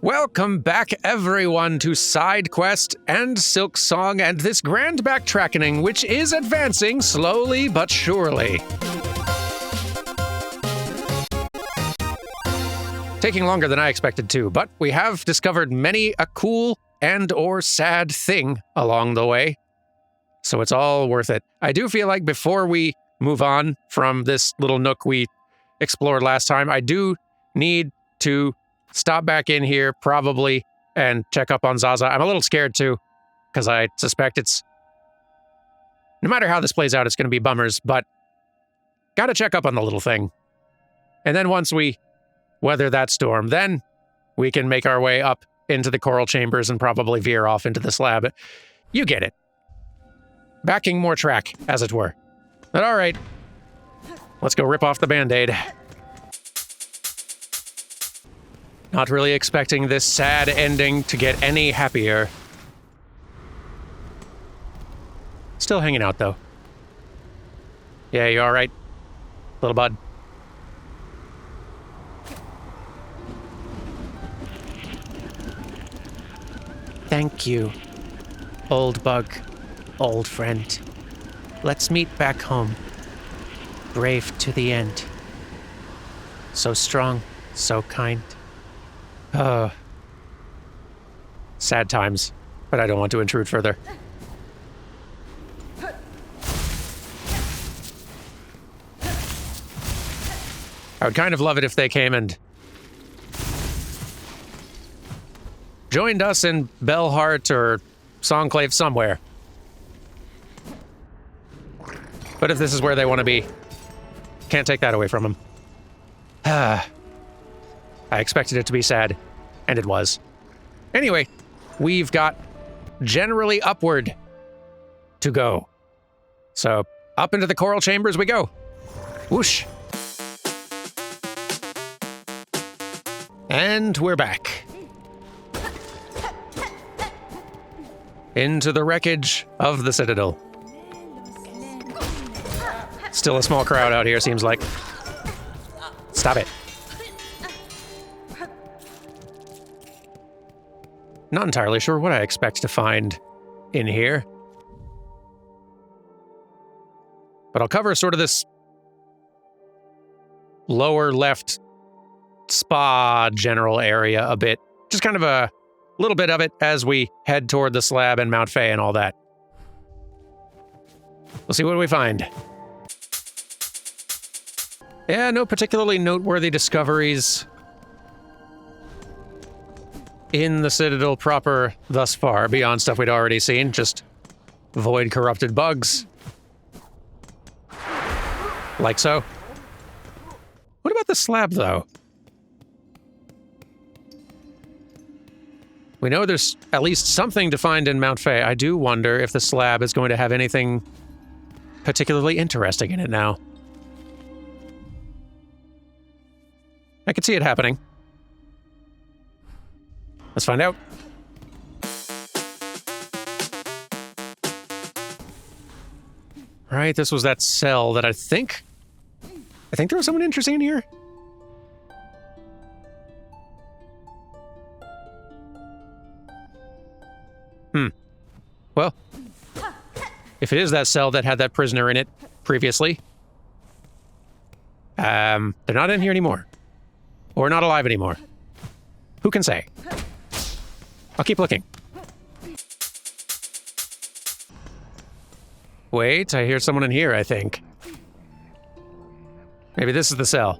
Welcome back, everyone, to Side Quest and Silksong and this grand backtracking, which is advancing slowly but surely. Taking longer than I expected to, but we have discovered many a cool and or sad thing along the way, so it's all worth it. I do feel like before we move on from this little nook we explored last time, I do need to stop back in here, probably, and check up on Zaza. I'm a little scared, too, because I suspect it's... No matter how this plays out, it's going to be bummers, but gotta check up on the little thing. And then once we weather that storm, then we can make our way up into the coral chambers and probably veer off into the slab. You get it. Backing more track, as it were. But all right, let's go rip off the Band-Aid. Not really expecting this sad ending to get any happier. Still hanging out, though. Yeah, you all right, little bud? Thank you, old bug, old friend. Let's meet back home. Brave to the end. So strong, so kind. Sad times, but I don't want to intrude further. I would kind of love it if they came and joined us in Bellheart or Songclave somewhere. But if this is where they want to be, can't take that away from them. I expected it to be sad, and it was. Anyway, we've got generally upward to go. So, up into the coral chambers we go. Whoosh. And we're back. Into the wreckage of the Citadel. Still a small crowd out here, seems like. Stop it. Not entirely sure what I expect to find in here. But I'll cover sort of this lower left spa general area a bit. Just kind of a little bit of it as we head toward the slab and Mount Fae and all that. We'll see what we find. Yeah, no particularly noteworthy discoveries in the Citadel proper thus far, beyond stuff we'd already seen, just void-corrupted bugs. Like so. What about the slab, though? We know there's at least something to find in Mount Fae. I do wonder if the slab is going to have anything particularly interesting in it now. I could see it happening. Let's find out. Right, this was that cell that I think there was someone interesting in here. Well, if it is that cell that had that prisoner in it previously, they're not in here anymore. Or not alive anymore. Who can say? I'll keep looking. Wait, I hear someone in here, I think. Maybe this is the cell.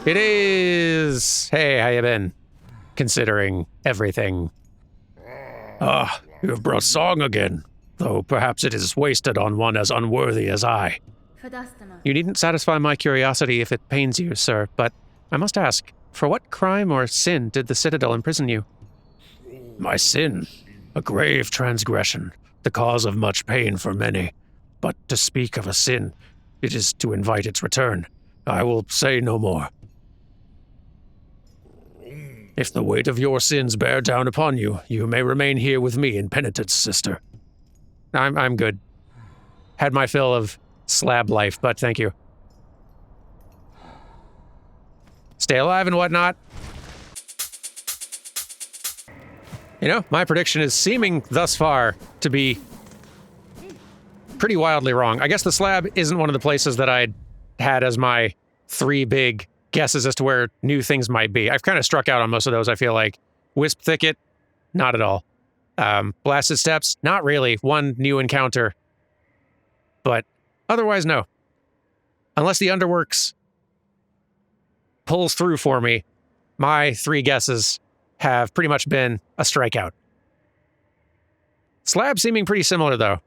It is! Hey, how you been? Considering everything. Ah, you have brought song again, though perhaps it is wasted on one as unworthy as I. You needn't satisfy my curiosity if it pains you, sir, but I must ask, for what crime or sin did the Citadel imprison you? My sin? A grave transgression, the cause of much pain for many. But to speak of a sin, it is to invite its return. I will say no more. If the weight of your sins bear down upon you, you may remain here with me in penitence, sister. I'm good. Had my fill of slab life, but thank you. stay alive and whatnot. You know, my prediction is seeming thus far to be pretty wildly wrong. I guess the slab isn't one of the places that I'd had as my 3 big guesses as to where new things might be. I've kind of struck out on most of those, I feel like. Wisp Thicket, not at all. Blasted Steps, not really. One new encounter. But otherwise, no. Unless the Underworks pulls through for me, my 3 guesses have pretty much been a strikeout. Slab seeming pretty similar, though.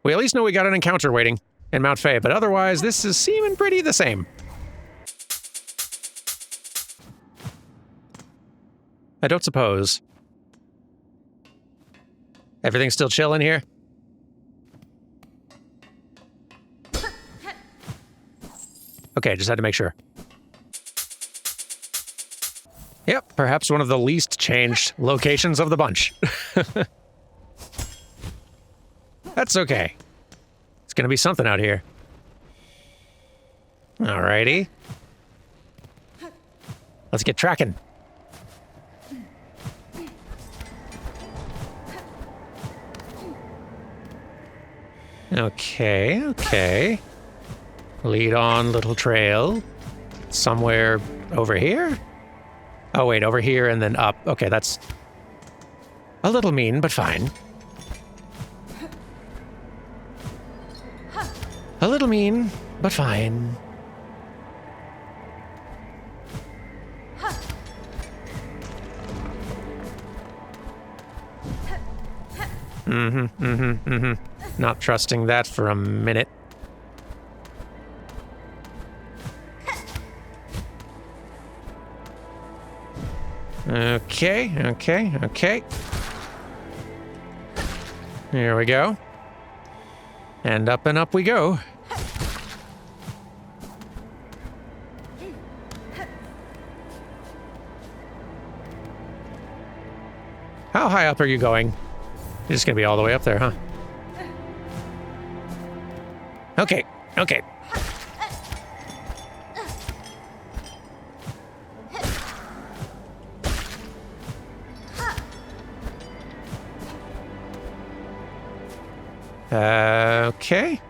We at least know we got an encounter waiting in Mount Fay, but otherwise, this is seeming pretty the same. I don't suppose. Everything's still chill in here? Okay, just had to make sure. Yep, perhaps one of the least changed locations of the bunch. That's okay. It's gonna be something out here. Alrighty. Let's get tracking. Okay, okay. Lead on, little trail. Somewhere over here? Oh, wait, over here and then up. Okay, that's a little mean, but fine. A little mean, but fine. Not trusting that for a minute. Okay, okay, okay. Here we go. And up we go. How high up are you going? You're just gonna be all the way up there, huh? Okay, okay. Okay.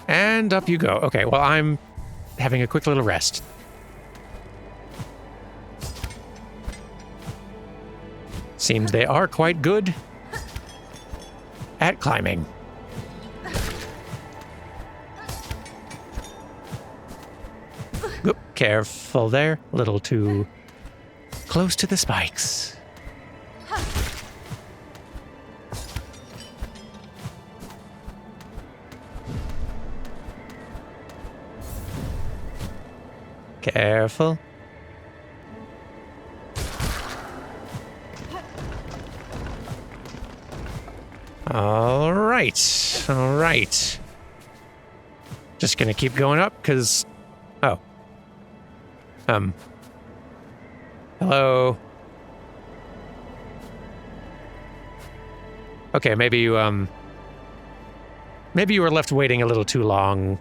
And up you go. Okay, well, I'm having a quick little rest. Seems they are quite good at climbing. Oop, careful there. A little too close to the spikes. Careful. All right. All right. Just gonna keep going up, because... Oh. Hello? Okay, maybe you, maybe you were left waiting a little too long.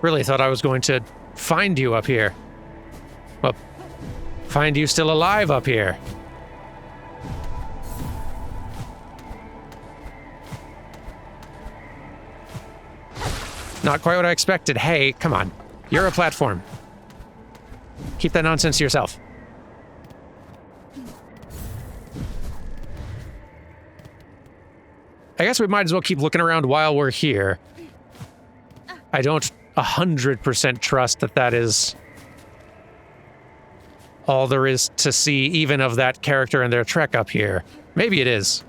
Really thought I was going to find you up here. Well, find you still alive up here. Not quite what I expected. Hey, come on. You're a platform. Keep that nonsense to yourself. I guess we might as well keep looking around while we're here. I don't 100% trust that that is all there is to see, even of that character and their trek up here. Maybe it is.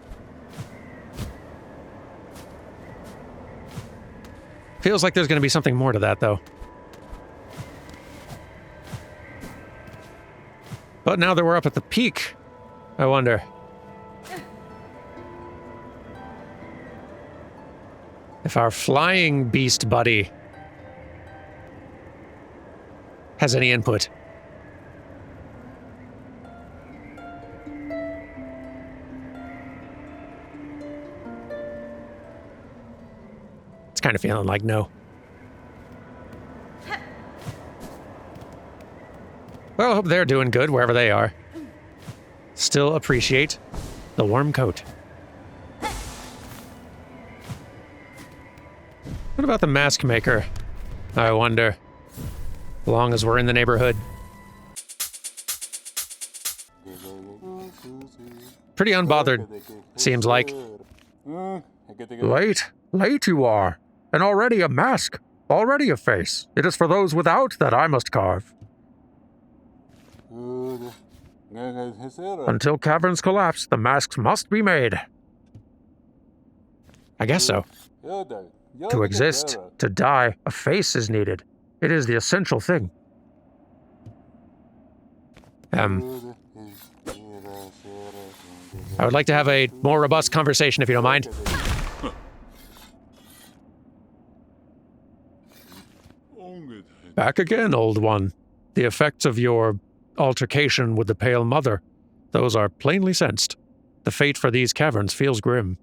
Feels like there's going to be something more to that, though. But now that we're up at the peak, I wonder. If our flying beast buddy has any input. It's kind of feeling like no. Well, I hope they're doing good wherever they are. Still appreciate the warm coat. What about the mask maker? I wonder. As long as we're in the neighborhood. Pretty unbothered, seems like. Late you are. And already a mask. Already a face. It is for those without that I must carve. Until caverns collapse, the masks must be made. I guess so. To exist, to die, a face is needed. It is the essential thing. I would like to have a more robust conversation, if you don't mind. Back again, old one. The effects of your altercation with the Pale Mother, those are plainly sensed. The fate for these caverns feels grim.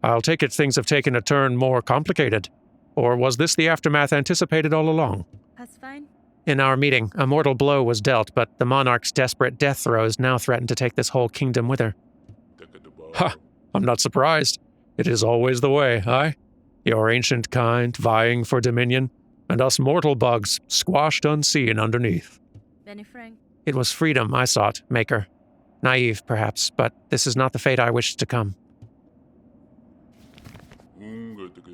I'll take it things have taken a turn more complicated. Or was this the aftermath anticipated all along? That's fine. In our meeting, a mortal blow was dealt, but the monarch's desperate death throes now threaten to take this whole kingdom with her. Ha! I'm not surprised. It is always the way, aye? Your ancient kind vying for dominion, and us mortal bugs squashed unseen underneath. Benny Frank. It was freedom I sought, Maker. Naive, perhaps, but this is not the fate I wished to come.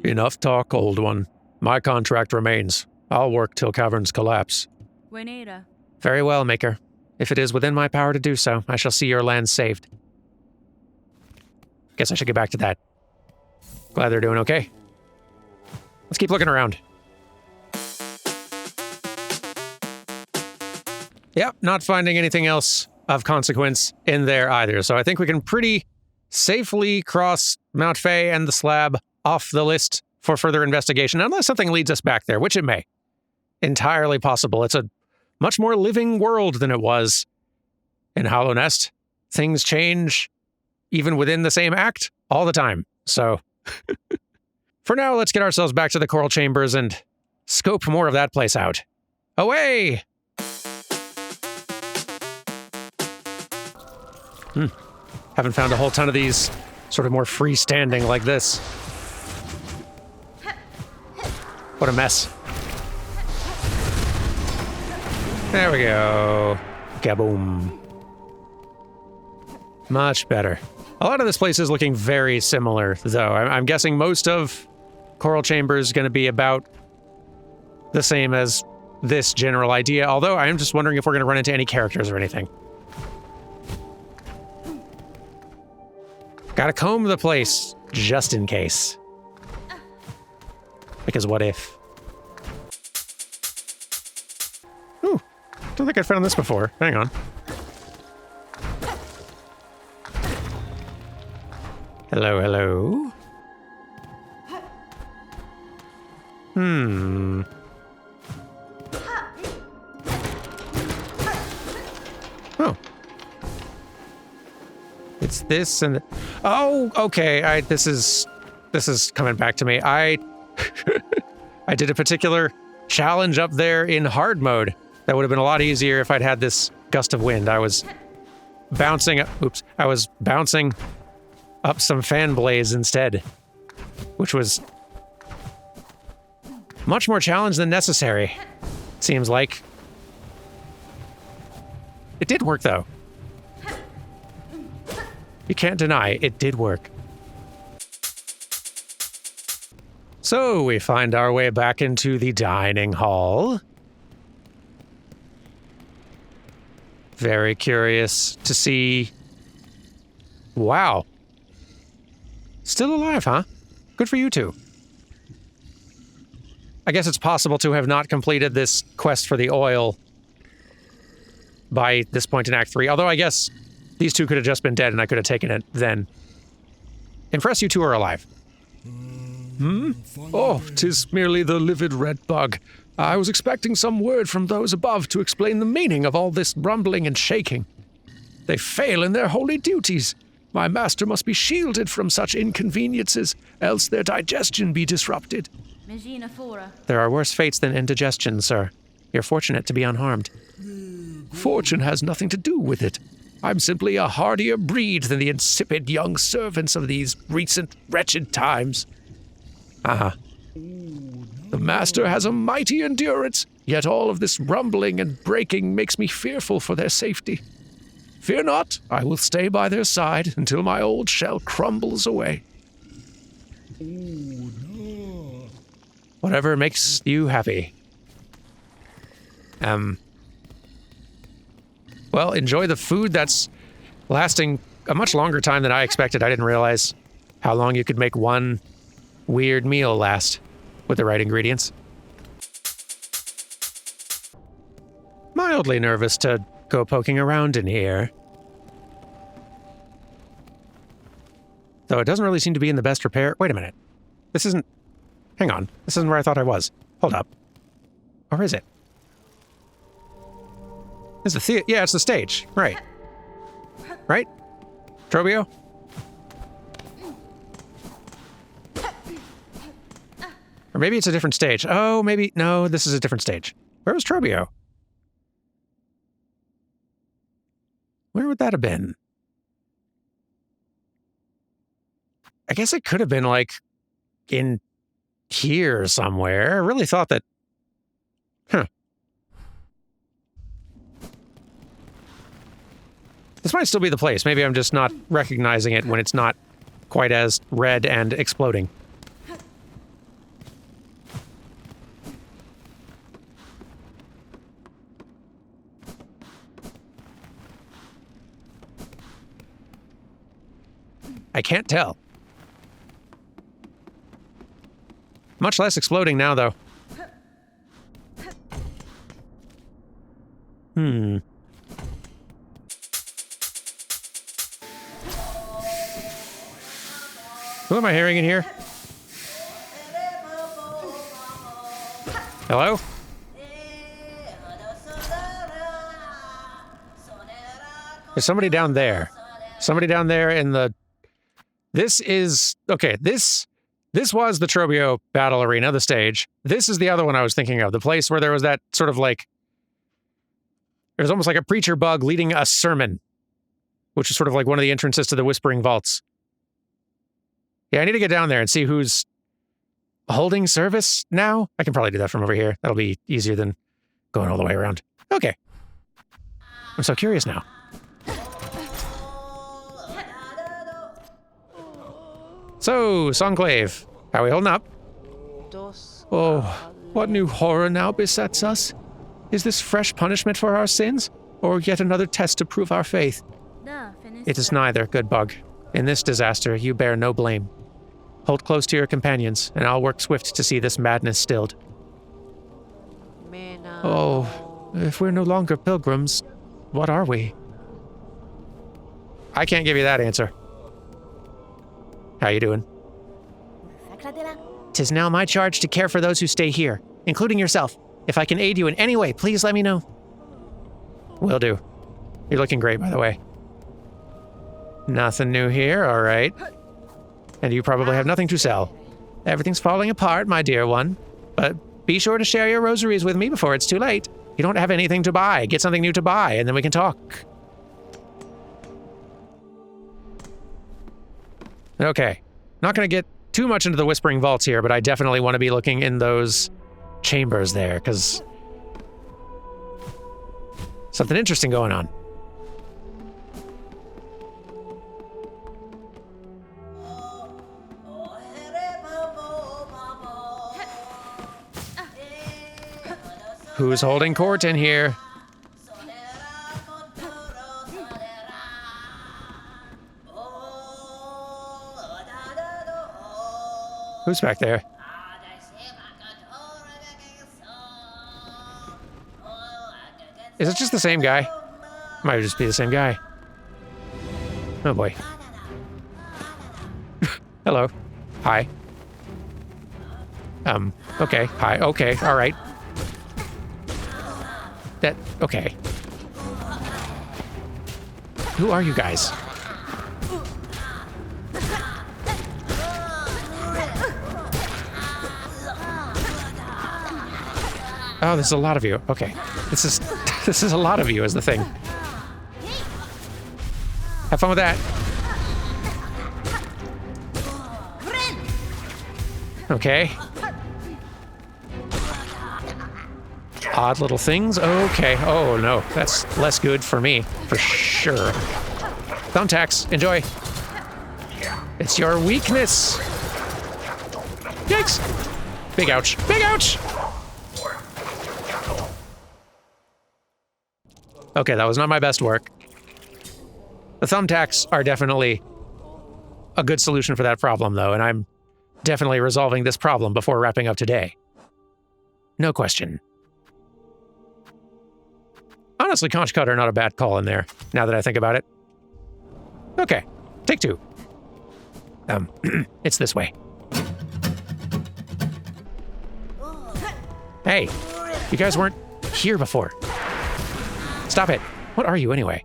Enough talk, old one. My contract remains. I'll work till caverns collapse. Juanita. Very well, Maker. If it is within my power to do so, I shall see your land saved. Guess I should get back to that. Glad they're doing okay. Let's keep looking around. Yep, not finding anything else of consequence in there either. So I think we can pretty safely cross Mount Fay and the slab off the list for further investigation, unless something leads us back there, which it may. Entirely possible. It's a much more living world than it was in Hollow Nest. Things change even within the same act all the time. So for now, let's get ourselves back to the Coral Chambers and scope more of that place out. Away! Haven't found a whole ton of these sort of more freestanding like this. What a mess. There we go. Kaboom. Much better. A lot of this place is looking very similar, though. I'm guessing most of Coral Chambers is going to be about the same as this general idea, although I am just wondering if we're going to run into any characters or anything. Gotta comb the place, just in case. Because what if? Ooh, don't think I found this before. Hang on. Hello, hello. Oh. It's this and... Oh, okay. This is coming back to me. I did a particular challenge up there in hard mode. That would have been a lot easier if I'd had this gust of wind. I was bouncing up some fan blades instead, which was much more challenge than necessary, seems like. It did work, though. You can't deny it did work. So we find our way back into the dining hall. Very curious to see... Wow. Still alive, huh? Good for you two. I guess it's possible to have not completed this quest for the oil by this point in Act 3. Although I guess these two could have just been dead and I could have taken it then. Impress, you two are alive. Oh, 'tis merely the livid red bug. I was expecting some word from those above to explain the meaning of all this rumbling and shaking. They fail in their holy duties. My master must be shielded from such inconveniences, else their digestion be disrupted. Magina fora. There are worse fates than indigestion, sir. You're fortunate to be unharmed. Fortune has nothing to do with it. I'm simply a hardier breed than the insipid young servants of these recent wretched times. The master has a mighty endurance, yet all of this rumbling and breaking makes me fearful for their safety. Fear not, I will stay by their side until my old shell crumbles away. Whatever makes you happy. Well, enjoy the food that's lasting a much longer time than I expected. I didn't realize how long you could make one weird meal last with the right ingredients. Mildly nervous to go poking around in here. Though it doesn't really seem to be in the best repair. Wait a minute. This isn't... Hang on. This isn't where I thought I was. Hold up. Or is it? It's the theater. Yeah, it's the stage. Right. Right? Trobio? Or maybe it's a different stage. Oh, maybe... No, this is a different stage. Where was Trobio? Where would that have been? I guess it could have been, like, in here somewhere. I really thought that... Huh. This might still be the place. Maybe I'm just not recognizing it when it's not quite as red and exploding. I can't tell. Much less exploding now, though. Who am I hearing in here? Hello? There's somebody down there. Somebody down there in the... This is... Okay, this was the Trobio battle arena, the stage. This is the other one I was thinking of. The place where there was that sort of like... It was almost like a preacher bug leading a sermon, which is sort of like one of the entrances to the Whispering Vaults. Yeah, I need to get down there and see who's holding service now. I can probably do that from over here. That'll be easier than going all the way around. Okay. I'm so curious now. So, Songclave, how are we holding up? Oh, what new horror now besets us? Is this fresh punishment for our sins, or yet another test to prove our faith? It is neither, good bug. In this disaster, you bear no blame. Hold close to your companions, and I'll work swift to see this madness stilled. Oh, if we're no longer pilgrims, what are we? I can't give you that answer. How you doing? 'Tis now my charge to care for those who stay here, including yourself. If I can aid you in any way, please let me know. Will do. You're looking great, by the way. Nothing new here, all right. And you probably have nothing to sell. Everything's falling apart, my dear one. But be sure to share your rosaries with me before it's too late. You don't have anything to buy. Get something new to buy, and then we can talk. Okay. Not going to get too much into the Whispering Vaults here, but I definitely want to be looking in those chambers there, because something interesting going on. Who's holding court in here? Who's back there? Is it just the same guy? Might just be the same guy. Oh boy. Hello. Hi. Okay. Hi. Okay. All right. Okay. Who are you guys? Oh, there's a lot of you. Okay. This is a lot of you is the thing. Have fun with that. Okay. Odd little things. Okay. Oh, no. That's less good for me. For sure. Thumbtacks. Enjoy. It's your weakness. Yikes. Big ouch. Big ouch! Okay, that was not my best work. The thumbtacks are definitely a good solution for that problem, though, and I'm definitely resolving this problem before wrapping up today. No question. Honestly, conch cutter, not a bad call in there, now that I think about it. Okay, take two. It's this way. Hey, you guys weren't here before. Stop it. What are you anyway?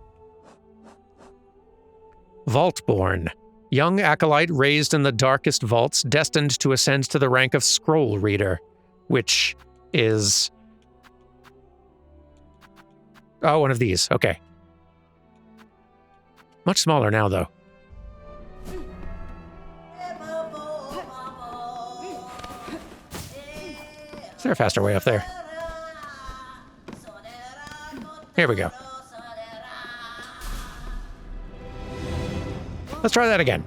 Vaultborn. Young acolyte raised in the darkest vaults, destined to ascend to the rank of scroll reader, which is... Oh, one of these. Okay. Much smaller now, though. Is there a faster way up there? Here we go. Let's try that again.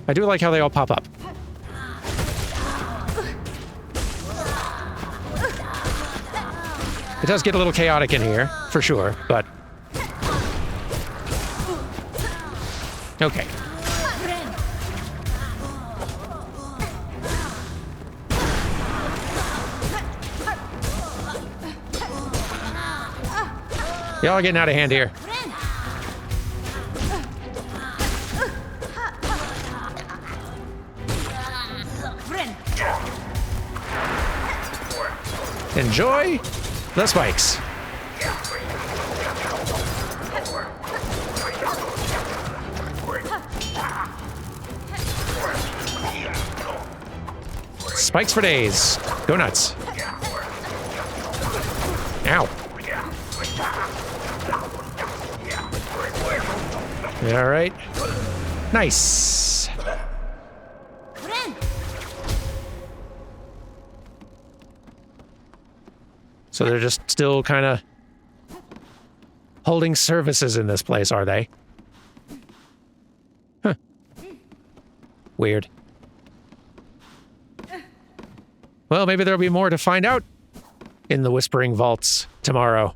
I do like how they all pop up. It does get a little chaotic in here, for sure, but... Okay. Y'all are getting out of hand here. Enjoy the spikes. Spikes for days. Go nuts. Ow. All right. Nice. So they're just still kind of holding services in this place, are they? Huh. Weird. Well, maybe there'll be more to find out in the Whispering Vaults tomorrow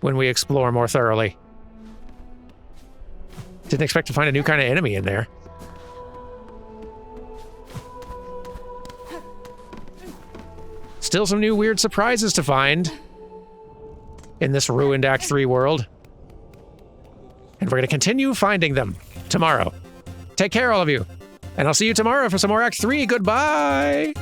when we explore more thoroughly. Didn't expect to find a new kind of enemy in there. Still some new weird surprises to find in this ruined Act 3 world. And we're going to continue finding them tomorrow. Take care, all of you. And I'll see you tomorrow for some more Act 3. Goodbye!